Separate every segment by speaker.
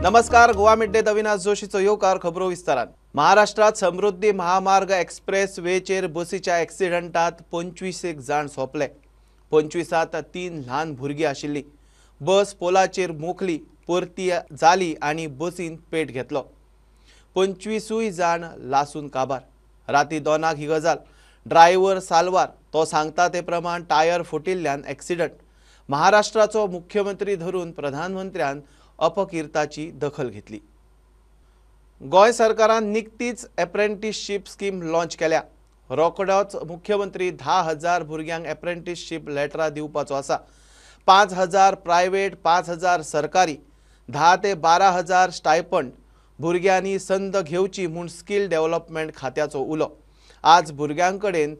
Speaker 1: नमस्कार, Goa mid day Avinash जोशीचो येवकार खबरो विस्तारान। महाराष्ट्रात समृद्धी महामार्ग एक्सप्रेस वेचेर बसीच्या ॲक्सिडेंटात 25 जाण सोंपले। 25त 3 ल्हान भुरगीं आशिल्लीं। बस पोलाचेर मोखली, परती जाली आनी बसीन पेट घेतलो। 25 जाण लासून काबार। राती 2 ही गजाल। ड्रायव्हर साल्वार तो सांगता ते प्रमाण टायर फुटिल्ल्यान ॲक्सिडेंट। महाराष्ट्राचो मुख्यमंत्री धरून प्रधानमंत्र्यान अपकिर्ताची दखल घेतली। गोय सरकारान निकतीच एप्रेंटिसशीप स्कीम लॉन्च केल्या। रोखडोच मुख्यमंत्री 10,000 भुरग्यांक एप्रेंटिसशीप लेटरां दिवपाचो आसा। 5,000 प्रायवेट, 5,000 सरकारी, 10 ते 12,000 स्टायपंड भुरग्यांनी संद घेवची म्हूण स्किल डेव्हलपमेंट खात्याचो उलो। आज भुरग्यांकडेन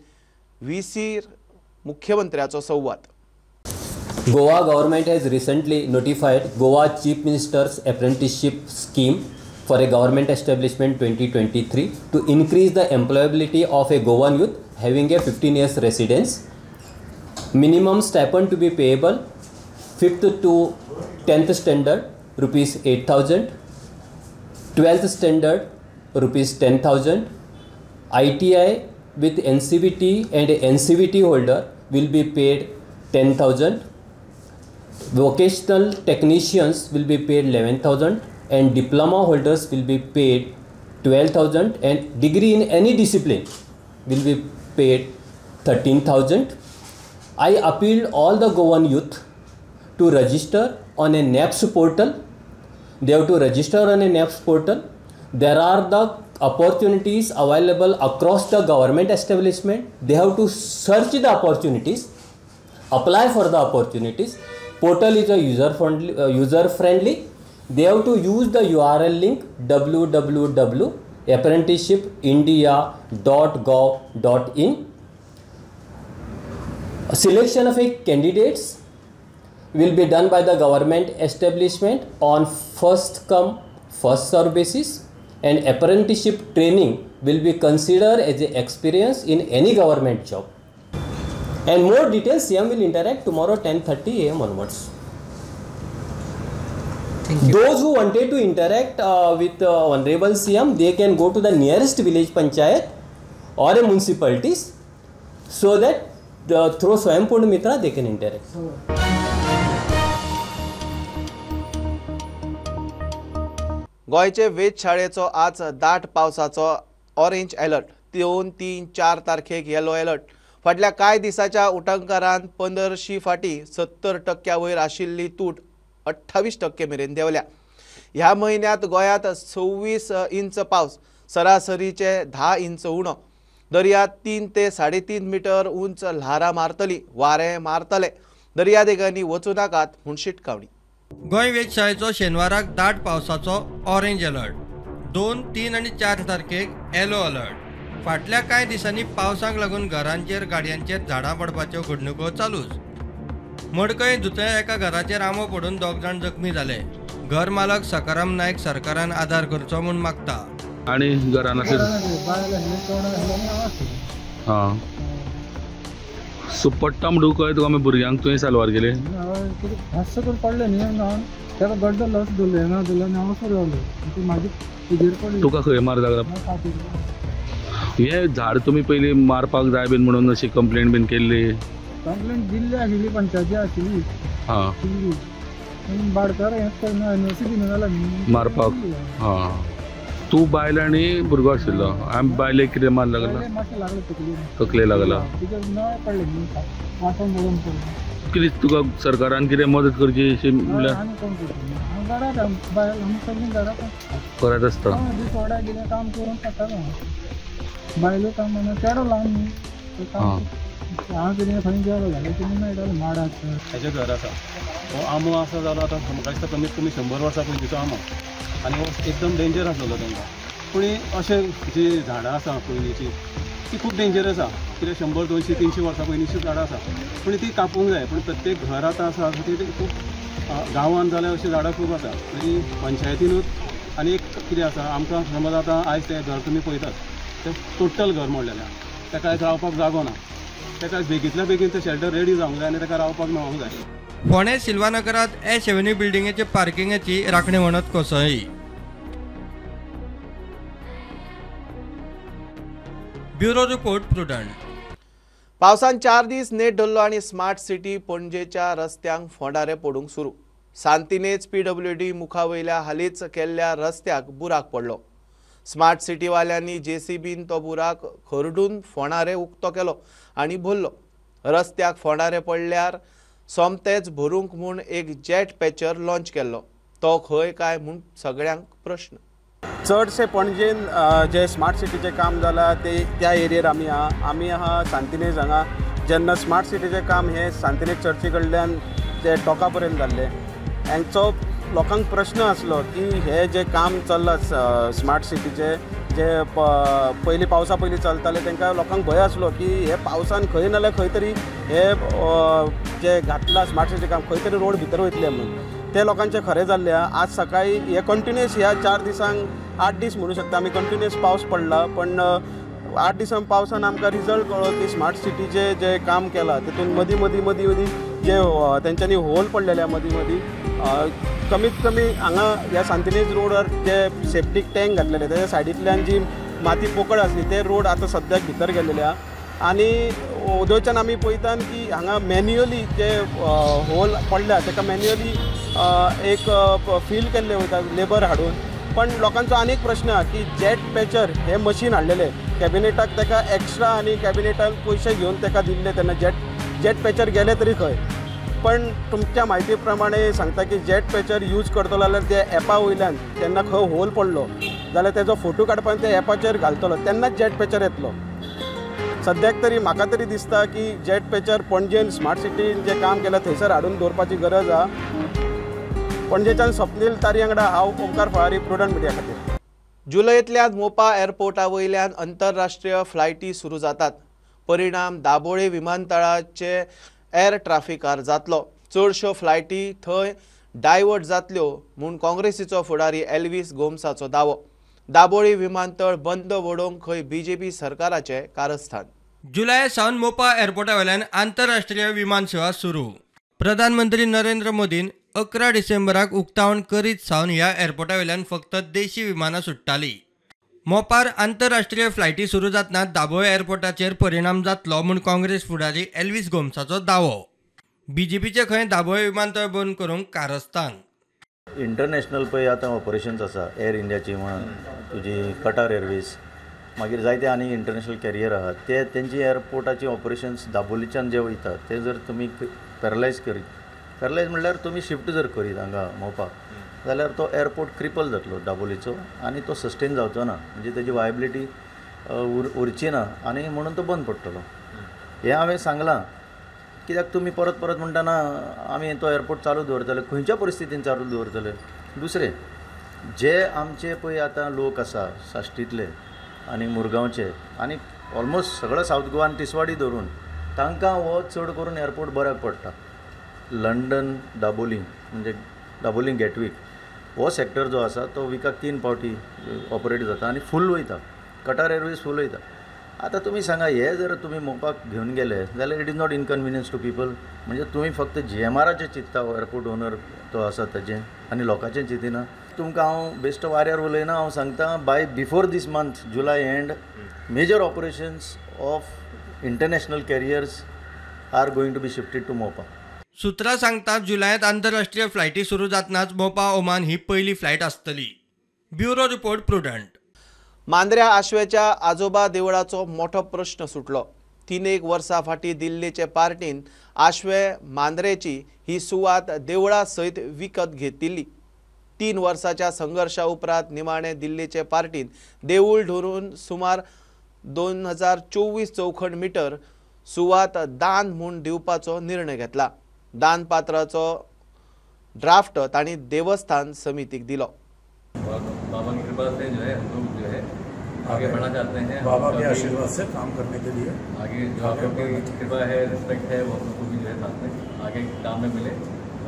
Speaker 1: व्हीसीर मुख्यमंत्र्याचो संवाद।
Speaker 2: Goa government has recently notified Goa Chief Minister's Apprenticeship Scheme for a Government Establishment 2023 to increase the employability of a Goan youth having a 15 years residence. Minimum stipend to be payable 5th to 10th standard rupees 8,000, 12th standard rupees 10,000. ITI with NCVT and NCVT holder will be paid 10,000. Vocational technicians will be paid 11,000 and diploma holders will be paid 12,000 and degree in any discipline will be paid 13,000. I appealed all the Goan youth to register on a NAPS portal. They have to register on a NAPS portal. There are the opportunities available across the government establishment. They have to search the opportunities, apply for the opportunities. Portal is a user friendly. They have to use the URL link www.apprenticeshipindia.gov.in. Selection of candidates will be done by the government establishment on first come first serve basis, and apprenticeship training will be considered as an experience in any government job. And more details, CM will interact tomorrow 10:30 AM onwards. Those who wanted to interact with Honorable CM, they can go to the nearest village panchayat or a municipalities, so that through Swayambhu Mitra they can interact.
Speaker 1: गोयचे वेधशाळेचो आज दाट पावसाचो orange alert, 2, 3, 4 तारखेक yellow alert. फाटल्या कांय दिसाच्या उटंकारान 15 फाटी 70% वयर आशिल्ली तूट 28% मेरेन देंवल्या। ह्या म्हयन्यांत गोंयांत 26 इंच पावस, सरासरीचे 10 इंच उणो। दर्यांत 3 ते 3.5 मीटर उंच ल्हारां मारतली, वारें मारतले। दर्यादेगांनी वचूं नाकात म्हूण शिटकावणी।
Speaker 3: गोंय वेधशाळेचो शेनवाराक दाट पावसाचो ऑरेंज अलर्ट, 2, 3 आनी 4 तारखेक येलो अलर्ट। फाटल्या कांय दिसांनी पावसाक लागून घरांचेर गाडयांचेर झाडां पडपाच्यो घडणुको चालूच। मडकय दुतय एका घराचेर आंबो पडून 2 जाण जखमी जाले। घर मालक सकाराम नायक सरकारान आदार करचो म्हूण मागता।
Speaker 4: आणि घरान सो पडटा म्हणून कळ्ळें तुका आमी भुरग्यांक तुवें साल्वार केले
Speaker 5: पडले न्ही तेका गड्डो लस दवरले
Speaker 4: तुका खंय मार लागला? हे झाड तुमी पयलीं मारपाक जाय बीन म्हणून अशी कंप्लेंट बीन केल्ली?
Speaker 5: कंप्लेंट दिल्ली आशिल्ली, पंचायती आशिल्ली। बाडकार
Speaker 4: मारपाक। तूं बायल आनी भुरगो आशिल्लो? आमी बायलेक कितें मार लागला? तकले लागला। कितें तुका सरकारान कितें मदत करची अशी म्हणल्यार? करत आसता
Speaker 5: काम करून खाता बायलो काम म्हणून चेडो ल्हान न्ही, हांव कितें खंय गेलो जाल्यार तुमी मेळटा माडाक हेजें घर आसा। हो आंबो आसा जालो आतां म्हाका दिसता कमीत कमी 100 वर्सां पयलींचो आंबो, आनी हो एकदम डेंजर आसलेलो तांकां। पूण अशें जी झाडां आसा पयलींची ती खूब डेंजरस आसा, कितें 100, 200, 300 वर्सां पयलींची झाडां आसा, पूण ती कापूंक जाय। पूण प्रत्येक घर आतां आसा ती खूब गांवांत जाल्यार अशीं झाडां खूब आसा। तरी पंचायतीनूच आनी एक कितें आसा, आमकां समज आतां आयज तें घर तुमी पळयतात, तें टोटल घर मोडलेलें आसा, ताका रावपाक जागो ना। ताका बेगींतल्या बेगीन ते शेल्टर रेडी जावंक जाय आनी ताका रावपाक मेळोंक जाय.
Speaker 3: फोंडे सिल्वानगरात एश एव्हेन्यू बिल्डिंगेचे पार्किंगेची राखणी म्हणत कोसळ्ळी. Bureau report prudent.
Speaker 1: पावसान 4 दीस नेट धरलो आनी स्मार्ट सिटी पणजेच्या रस्त्यांक फोंडारे पडूंक सुरू. सांतिनेज PWD मुखावयल्या हालींच केल्ल्या रस्त्याक बुराक पडलो. स्मार्ट सिटी वाल्यांनी JCBन तो बुराक खरडून फोंडारे उक्तो केलो आनी भरलो. रस्त्याक फोंडारे पडल्यार सोमतेच भरूंक म्हूण एक जेट पॅचर लॉन्च केल्लो. तो खंय काय म्हूण सगळ्यांक प्रश्न.
Speaker 6: चडशे पणजेन जे स्मार्ट सिटीचें काम जालां ते त्या एरियेर आमी आहा सांतिनेज हांगा. जेन्ना स्मार्ट सिटीचें काम हे सांतिनेज चर्ची कडल्यान ते टोका पर्यंत जाल्लें, हांचो लोकांक प्रश्न आसलो की हे जे काम चल्लां स्मार्ट सिटीचे जे पयलीं पावसा पयलीं चलताले तांकां लोकांक भंय आसलो की हे पावसान खंय नाल्यार खंय तरी हे जे घातलां स्मार्ट सिटी काम खंय तरी रोड भितर वयतले म्हणून. ते लोकांचें खरें जाल्लें. आज सकाळी हे कंटिन्युअस ह्या 4 दिसांक 8 दीस म्हणू शकता आमी कंटिन्युअस पावस पडला, पण 8 दिसां पावसान आमकां रिजल्ट कळ्ळो की स्मार्ट सिटीचे जे काम केलां तितून मदीं जे तेंच्यांनी होल पडलेल्या मदीं कमीत कमी हांगा ह्या सांतिनेज रोडार जे सेप्टीक टँक घातलेले तेच्या सायडींतल्यान जी माती पोकळ आसली ते रोड आतां सद्याक भितर गेलेले आहा. आनी उदोवच्यान आमी पळयतात की हांगा मॅन्युअली जे होल पडल्या ताका मॅन्युअली एक फील केल्ले वयता लेबर हाडून. पण लोकांचो आनीक प्रश्न आहा की जेट पॅचर हे मशीन हाडलेले कॅबिनेटाक ताका एक्स्ट्रा आनी कॅबिनेटान पयशे घेवन ताका दिल्ले तेन्ना जेट पॅचर गेले तरी खंय. पण तुमच्या म्हायती प्रमाणे सांगता की जेट पॅचर यूज करतलो जाल्यार त्या एपा वयल्यान तेन्ना खंय होल पडलो जाल्यार तेजो फोटो काडपाक त्या एपाचेर घालतलो तेन्नाच जेट पॅचर येतलो. सद्याक तरी म्हाका तरी दिसता की जेट पॅचर पणजेन स्मार्ट सिटीन जें काम केलां थंयसर हाडून दवरपाची गरज आहा. पणजेच्यान स्वप्नील तारी वांगडा हांव ओमकार फळारी, प्रुडंट मिडिया खातीर.
Speaker 1: जुलयांतल्यान मोपा एअरपोर्टा वयल्यान आंतरराष्ट्रीय फ्लायटी सुरू जातात. परिणाम दाबोळे विमानतळाचे एअर ट्रॅफिकार जातलो. चडश्यो फ्लायटी थंय डायवर्ट जातल्यो म्हूण काँग्रेसीचो फुडारी एल्विस गोमसाचो दावो. दाबोळी विमानतळ बंद वडोवंक खंय BJP सरकाराचें कारस्थान.
Speaker 3: जुलय सावन मोपा एअरपोर्टा वयल्यान आंतरराष्ट्रीय विमान सेवा सुरू. प्रधानमंत्री नरेंद्र मोदीन 11 डिसेंबराक उक्तावण करीत सावन ह्या एअरपोर्टा वयल्यान फक्त देशी विमानां सुट्टाली. मोपार आंतरराष्ट्रीय फ्लायटी सुरू जातना दाबोळे एअरपोर्टाचेर परिणाम जातलो म्हूण काँग्रेस फुडारी एल्विस गोमसाचो दावो. BJPचे खंय दाबोळे विमानतळ बंद करूंक कारस्थान.
Speaker 7: इंटरनॅशनल पळय आतां ऑपरेशन्स आसा एअर इंडियाची म्हण तुजी कटार एअरवेज मागीर जायते आनी इंटरनॅशनल कॅरियर आहात ते तेंची एअरपोर्टाची ऑपरेशन्स दाबोलीच्यान जे वयतात ते जर तुमी पॅरलायज म्हणल्यार तुमी शिफ्ट जर करीत हांगा मोपा जाल्यार तो एअरपोर्ट क्रिपल जातलो दाबोलीचो आनी तो सस्टेन जावचो ना म्हणजे तेजी वायबिलिटी उरची ना आनी म्हणून तो बंद पडटलो. हें हांवें सांगलां कित्याक तुमी परत परत म्हणटाना आमी तो एअरपोर्ट चालू दवरतले खंयच्या परिस्थितीन चालू दवरतले. दुसरें जे आमचे पळय आतां लोक आसा साश्टीतले आनी मुरगांवचे आनी ऑलमोस्ट सगळो सावथ गोवान तिसवाडी धरून तांकां हो चड करून एअरपोर्ट बऱ्याक पडटा. लंडन दाबोलीम म्हणजे दाबोलीम गेटवीक हो सॅक्टर जो आसा तो विकाक 3 फावटी ऑपरेट जाता आनी फूल वयता. कटार एअरवेज फूल वयता. आतां तुमी सांगा हे जर तुमी मोपाक घेवन गेले जाल्यार it is not inconvenience to people. म्हणजे तुमी फक्त GMRचे चिंतता एअरपोर्ट ओनर तो आसा ताजें आनी लोकांचें चिंतिना. तुमकां हांव बेस्ट वाऱ्यार उलयना हांव सांगता before this month July and major operations of international carriers are going to be shifted to Mopa.
Speaker 3: सुत्रां सांगतात जुलयांत आंतरराष्ट्रीय फ्लायटी सुरू जातनाच मोपा ओमान ही पहिली फ्लायट आसतली. Bureau report Prudent.
Speaker 1: मांद्र्या आशवेच्या आजोबा देवळाचो मोठो प्रश्न सुटलो. 3 वर्सां फाटीं दिल्लीचे पार्टीन आशवे मांद्रेची ही सुवात देवळा सयत विकत घेतिल्ली. 3 वर्सांच्या संघर्शा उपरांत निमाणे दिल्लीचे पार्टीन देवूळ धरून सुमार 2024 चौखण मिटर सुवात दान म्हूण दिवपाचो निर्णय घेतला. दानपात्राचो ड्राफ्ट तांणी देवस्थान समितीक दिलो.
Speaker 8: बाबा की कृपा से जो है हम लोग जो है आगे बढ़ना चाहते हैं.
Speaker 9: बाबा के आशीर्वाद से काम करने के लिए
Speaker 8: आगे जो आप लोग की कृपा है रिस्पेक्ट है वो हम लोग को भी जो है साथ में आगे काम में मिले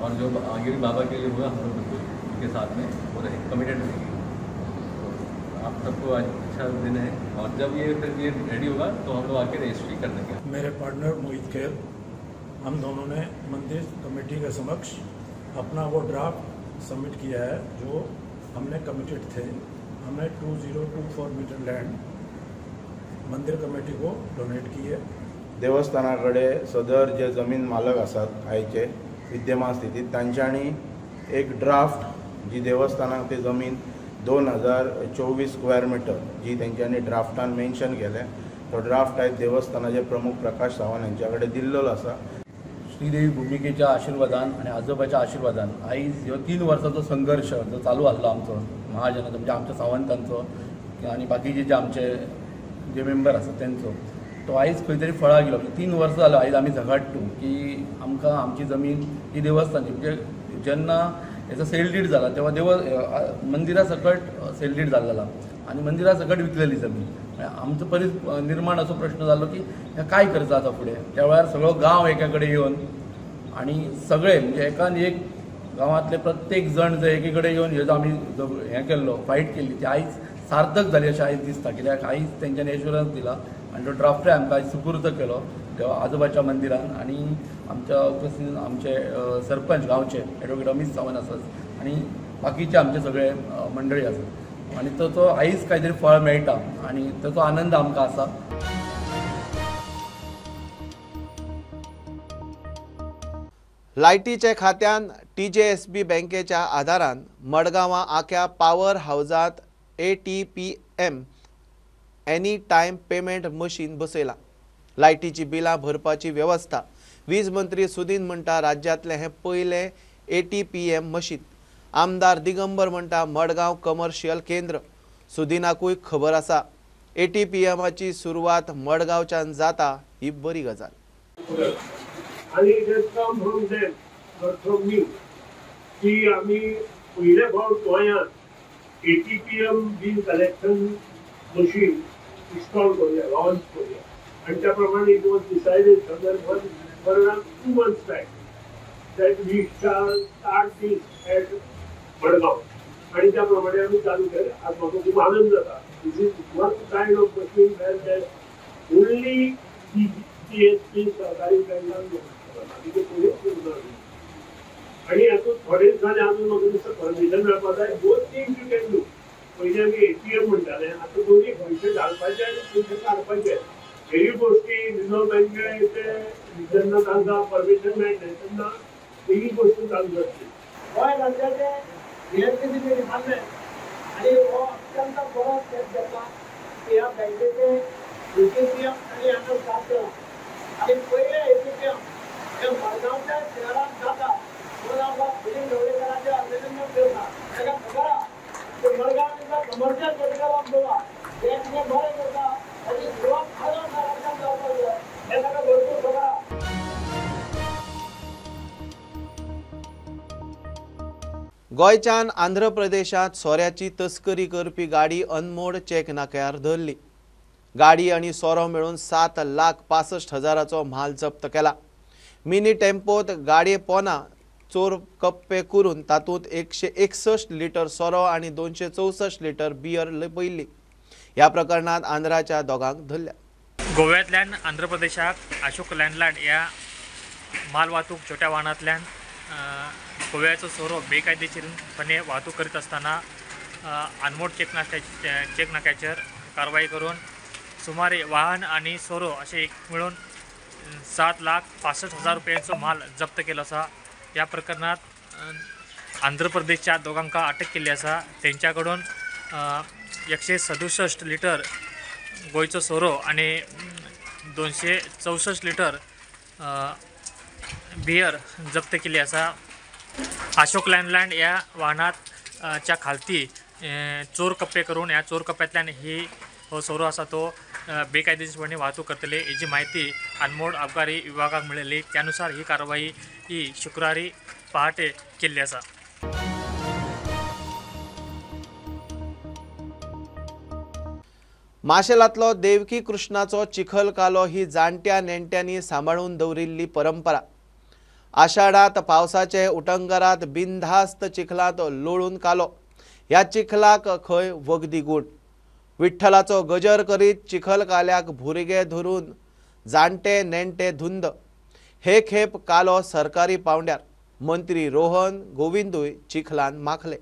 Speaker 8: और जो आगे भी बाबा के लिए हुआ हम लोग उनके साथ में वो रहे कमिटेड रहेंगे. आप सबको आज अच्छा दिन है और जब ये फिर ये रेडी होगा तो हम लोग आके रजिस्ट्री कर देंगे।
Speaker 9: मेरे पार्टनर मोहित खेल, हम दोनों ने मंदिर कमेटी के समक्ष अपना वो ड्राफ्ट सबमिट किया है जो हमने कमिटेड थे। हमने 2024 मीटर लँड मंदिर कमिटी को डोनेट की है।
Speaker 10: देवस्थानाकडे सदर जे जमीन मालक आसात आयचे विद्यमान स्थितीत तांच्यांनी एक ड्राफ्ट जी देवस्थानाक ती जमीन 2024 स्क्वेअर मीटर जी तेंच्यांनी ड्राफ्टान मेन्शन केले तो ड्राफ्ट आयज देवस्थानाचे प्रमुख प्रकाश सावंत यांच्या कडेन दिल्लो आसा।
Speaker 5: श्रीदेवी भूमिकेच्या आशीर्वादान आणि आजोबाच्या आशीर्वादान आयज ह्यो 3 वर्सांचो संघर्ष जो चालू आसलो आमचो महाजनाचो म्हणजे आमच्या सावंतांचो आणि बाकीचे जे आमचे जे मेंबर आसात तेंचो तो आयज खंय तरी फळा गेलो। 3 वर्सां जालो आयज आमी झगडटा की आमकां आमची जमीन ही देवस्थानची म्हणजे जेन्ना हेचो सेल डीड जाला तेव्हा मंदिरा सकट सेल डीड जाल्लो आणि मंदिरा सकट विकलेली जमीन आमचो निर्माण असो प्रश्न जालो की हे काय करता आता फुडें। त्या वेळार सगळो गांव एका कडेन येवन आणि सगळे म्हणजे एकान एक गांवांतले प्रत्येक जण जे एके कडेन येवन हेजो आमी हें केल्लो फायट केल्ली ती आयज सार्थक जाली अशें आयज दिसता। कित्याक आयज तेंच्यांनी एश्युरन्स दिला आणि तो ड्राफ्टूय आमकां आयज सुपूर्द केलो त्या आजोबाच्या मंदिरान आणि आमच्या उपस्थितीन आमचे सरपंच गांवचे ॲडव्होकेट अमित सावंत आसात आणि बाकीचे आमचे सगळे मंडळी आसात आणि तो आयज कांय तरी फळ मेळटा आणि ताचो आनंद आमकां आसा।
Speaker 1: लायटीचे खात्यान TJSB बँकेच्या आदारान मडगांवां आख्या पॉवर हावजात ATPM any time payment machine बसयला। लायटीची बिलां भरपाची व्यवस्था वीज मंत्री सुदीन म्हणटा राज्यांतले हे पयले ATPM मशीन। आमदार दिगंबर म्हणटा मडगांव कमर्शियल केंद्र। सुदीनाकूय खबर आसा ATPMची सुरवात मडगांवच्यान जाता ही बरी गजाल।
Speaker 11: आणि काम म्हणून दे फ्रॉम मी की आम्ही पहिले फावट गोंयांत ATPM bill collection machine install करूया लॉन्च करूया आणि त्याप्रमाणे it was decided for around 2 months back that we shall start this at Madgaon आणि त्याप्रमाणे आम्ही चालू केले। आज म्हाका खूप आनंद जाता। This is one kind of machine वेर दॅट ओनली TJSB सरकारी बँकांना आणि हातूंत थोडे दिसांनी अजून म्हाका दिसता परमिशन मेळपा जाय। Both things you can do. पयलीं आमी ATM म्हणटाले आतां दोन्ही पयशे घालपाचे आनी पयशे काडपाचे हेय गोष्टी रिझर्व बँकेचे जेन्ना तांकां परमिशन मेळटलें तेन्ना हेय गोष्टी चालू जातली। गोंय राज्याचे इलेक्ट्रिसिटी डिपार्टमेंट आणि हो अत्यंत बरो स्टेप घेतला की ह्या बँकेचे ATPM आणि हांगा स्टार्ट केला आणि पयले ATPM हे मडगांवच्या शहरात जाता म्हणून आमकां सुनील ढवळीकरांचें अभिनंदन करता। ताका खबर आहा की Madgaon is a commercial capital of Goa. हे कितें बरें करता हाची सुरवात खाजो शहरांतल्यान जावपाक जाय हे ताका भरपूर खबर आहा।
Speaker 1: गोंयच्यान आंध्र प्रदेशात सोऱ्याची तस्करी करपी गाडी अनमोड चेक नाक्यार धरली। गाडी आणि सोरो मेळून 7,65,000 माल जप्त केला। मिनी टेम्पोत गाडये पोना चोर कप्पे करून तातूंत 161 लिटर सोरो आणि 264 लिटर बियर लपयल्ली। ह्या प्रकरणात आंध्राच्या दोगांक धरल्या।
Speaker 12: गोव्यातल्यान आंध्र प्रदेशाक अशोक लँडलँड या माल वाहतूक छोट्या वाहनांतल्यान गोव्याचो सोरो बेकायदेशीरपणे वाहतूक करीत असताना अनमोड चेक नाक्याचेर कारवाई करून सुमारे वाहन आणि सोरो असे मिळून 7,65,000 रुपयांचो माल जप्त केलो आसा। या प्रकरणात आंध्र प्रदेशच्या दोगांका अटक केली आसा। तेंच्याकडून 167 लिटर गोंयचो सोरो आणि 264 लिटर बियर जप्त केली आसा। अशोक लँडलँड या वाहनात च्या खालती चोर कप्पे करून या चोर कप्प्यातल्यान हो सोरो आसा तो बेकायदेशीरपणे वाहतूक करतले याची माहिती अनमोड आबकारी विभागाक मिळाली। त्यानुसार ही कारवाई ही शुक्रवारी पहाटे केली आसा।
Speaker 1: माशेलांतलो देवकी कृष्णाचो चिखल कालो ही जाणट्या नेणट्यांनी सांबाळून दवरिल्ली परंपरा। आषाढात पावसाचे उटंगरात बिनधास्त चिखलात लोळून कालो। ह्या चिखलाक खंय वखदी गूण। विठ्ठलाचो गजर करीत चिखलकाल्याक भुरगे धरून जाणटे नेणटे धुंद। हे खेप कालो सरकारी पावंड्यार मंत्री रोहन गोविंदूय चिखलान माखले।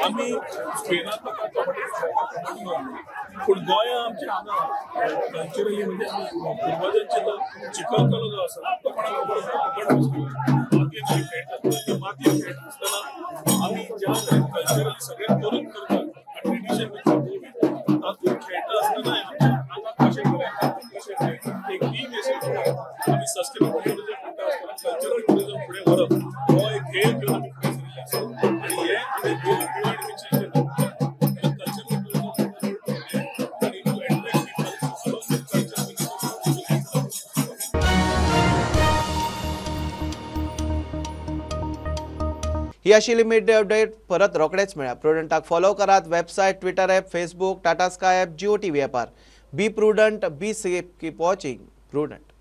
Speaker 13: आम्ही स्पेनात पूण गोंया आमच्या हांगा कल्चरली म्हणजे पूर्वजांचे जो चिखलकालो जो आसा तो कोणाक मातयेन खेळटा आसतना आमी ज्या कल्चरली सगळे करून करतात ट्रेडिशन तातूंत खेळटा आसतना हांगा कशें करायचें एक टीम आमी सस्टेनेबल टुरिजम म्हणटा आसतना कल्चरल टुरिजम फुडें व्हरप हो एक ध्येय घेवन आमी फुडें सरिल्ले आसा आनी हे
Speaker 1: ही आशिल्ली मिड डे अपडेट परत रोखडेच मेळ्या। प्रुडंटाक फॉलो करात website, Twitter app, Facebook, Tata Sky app, Jio TV ॲपार। Be Prudent, be safe, keep watching prudent.